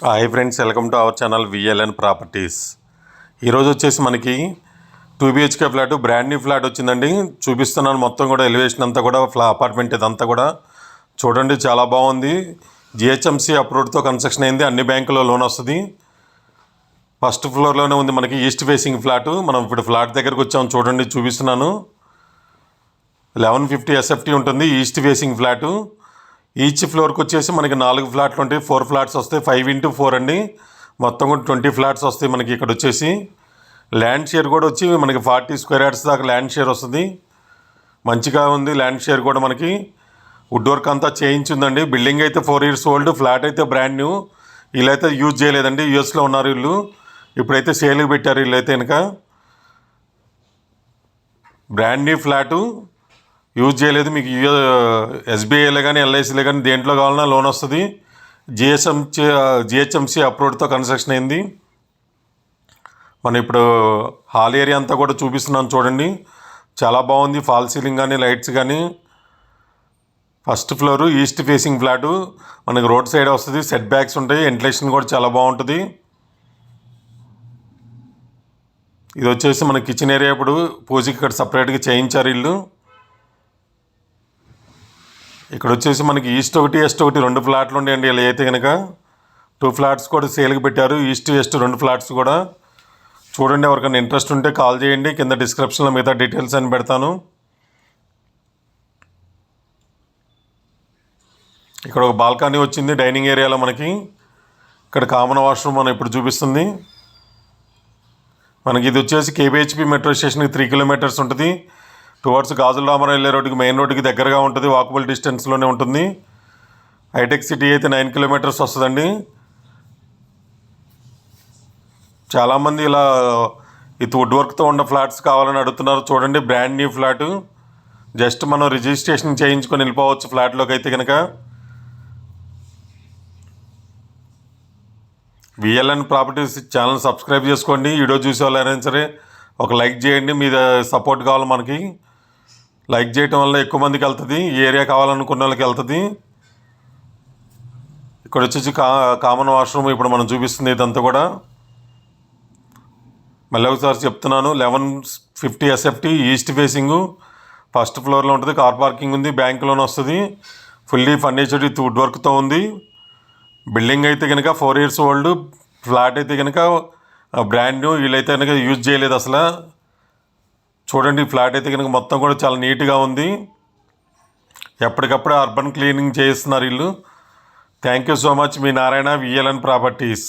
Hi friends, welcome to our channel VLN properties. ఈరోజు వచ్చేసి మనకి 2 BHK flat, brand new flat వచ్చిందండి. చూపిస్తున్నాను. మొత్తం కూడా ఎలివేషన్ అంతా కూడా అపార్ట్మెంట్ ఇదంతా కూడా చూడండి, చాలా బాగుంది. GHMC అప్రూవ్డ్తో కన్స్ట్రక్షన్ అయింది. అన్ని బ్యాంకులో లోన్ వస్తుంది. ఫస్ట్ ఫ్లోర్లోనే ఉంది మనకి ఈస్ట్ ఫేసింగ్ ఫ్లాట్. మనం ఇప్పుడు ఫ్లాట్ దగ్గరకు వచ్చాము, చూడండి చూపిస్తున్నాను. 1150 SFT ఉంటుంది. East facing flat. ఈచ్ ఫ్లోర్కి వచ్చేసి మనకి 4 ఫ్లాట్లు ఉంటాయి. 4 ఫ్లాట్స్ వస్తాయి. 5x4 అండి. మొత్తం కూడా 20 ఫ్లాట్స్ వస్తాయి మనకి. ఇక్కడ వచ్చేసి ల్యాండ్ షేర్ కూడా వచ్చి మనకి 40 స్క్వేర్ యార్డ్స్ దాకా ల్యాండ్ షేర్ వస్తుంది. మంచిగా ఉంది ల్యాండ్ షేర్ కూడా. మనకి వుడ్ వర్క్ అంతా చేయించిందండి. బిల్డింగ్ అయితే 4 years ఓల్డ్, ఫ్లాట్ అయితే బ్రాండ్ న్యూ. వీళ్ళైతే యూజ్ చేయలేదండి, యూఎస్లో ఉన్నారు వీళ్ళు. ఇప్పుడైతే సేల్కి పెట్టారు వీళ్ళైతే కనుక. బ్రాండ్ న్యూ ఫ్లాటు, యూజ్ చేయలేదు. మీకు SBIలో కానీ LICలో కానీ దేంట్లో కావాలన్నా లోన్ వస్తుంది. GHMC అప్రూవ్డ్తో కన్స్ట్రక్షన్ అయింది. మనం ఇప్పుడు హాల్ ఏరియా అంతా కూడా చూపిస్తున్నాను చూడండి, చాలా బాగుంది. ఫాల్ సీలింగ్ కానీ లైట్స్ కానీ. First floor east facing flat, మనకి రోడ్ సైడ్ వస్తుంది. సెట్ బ్యాక్స్ ఉంటాయి. వెంటిలేషన్ కూడా చాలా బాగుంటుంది. ఇది వచ్చేసి మన కిచెన్ ఏరియా. ఇప్పుడు పూజకి ఇక్కడ సపరేట్గా చేయించారు ఇల్లు. ఇక్కడ వచ్చేసి మనకి ఈస్ట్ ఒకటి వెస్ట్ ఒకటి 2 ఫ్లాట్లు ఉండేయండి. ఇలా అయితే కనుక 2 ఫ్లాట్స్ కూడా సేల్కి పెట్టారు. ఈస్ట్ వెస్ట్ 2 ఫ్లాట్స్ కూడా చూడండి. ఎవరికైనా ఇంట్రెస్ట్ ఉంటే కాల్ చేయండి. కింద డిస్క్రిప్షన్లో మిగతా డీటెయిల్స్ అని పెడతాను. ఇక్కడ ఒక బాల్కనీ వచ్చింది డైనింగ్ ఏరియాలో మనకి. ఇక్కడ కామన్ వాష్రూమ్ మనం ఇప్పుడు చూపిస్తుంది మనకి. ఇది వచ్చేసి KBHP మెట్రో స్టేషన్కి 3 kilometers ఉంటుంది. టువర్డ్స్ గాజుల రామారావు వెళ్ళే రోడ్డుకి, మెయిన్ రోడ్డుకి దగ్గరగా ఉంటుంది. వాకబుల్ డిస్టెన్స్లోనే ఉంటుంది. హైటెక్ సిటీ అయితే 9 kilometers వస్తుందండి. చాలామంది ఇలా ఇది వుడ్ వర్క్తో ఉన్న ఫ్లాట్స్ కావాలని అడుగుతున్నారు. చూడండి, బ్రాండ్ న్యూ ఫ్లాటు. జస్ట్ మనం రిజిస్ట్రేషన్ చేయించుకొని వెళ్ళిపోవచ్చు ఫ్లాట్లోకి అయితే కనుక. విఎల్ఎన్ ప్రాపర్టీస్ ఛానల్ సబ్స్క్రైబ్ చేసుకోండి. వీడియో చూసే వాళ్ళు అయినా సరే ఒక లైక్ చేయండి. మీ సపోర్ట్ కావాలి మనకి. లైక్ చేయటం వల్ల ఎక్కువ మందికి వెళ్తుంది. ఈ ఏరియా కావాలనుకున్న వాళ్ళకి వెళ్తుంది. ఇక్కడ వచ్చేసి కామన్ వాష్రూమ్ ఇప్పుడు మనం చూపిస్తుంది ఇదంతా కూడా. మళ్ళీ ఒకసారి చెప్తున్నాను, 1150 SFT ఈస్ట్ ఫేసింగు, ఫస్ట్ ఫ్లోర్లో ఉంటుంది. కార్ పార్కింగ్ ఉంది. బ్యాంక్ లోన్ వస్తుంది. ఫుల్లీ ఫర్నిచర్డ్ విత్ వుడ్ వర్క్తో ఉంది. బిల్డింగ్ అయితే కనుక 4 years ఓల్డ్. ఫ్లాట్ అయితే కనుక బ్రాండ్ న్యూ. వీళ్ళైతే కనుక యూజ్ చేయలేదు అసలు. చూడండి, ఫ్లాట్ అయితే కనుక మొత్తం కూడా చాలా నీట్గా ఉంది. ఎప్పటికప్పుడు అర్బన్ క్లీనింగ్ చేస్తున్నారు వీళ్ళు. Thank you so much. Me Narayana, VLN properties.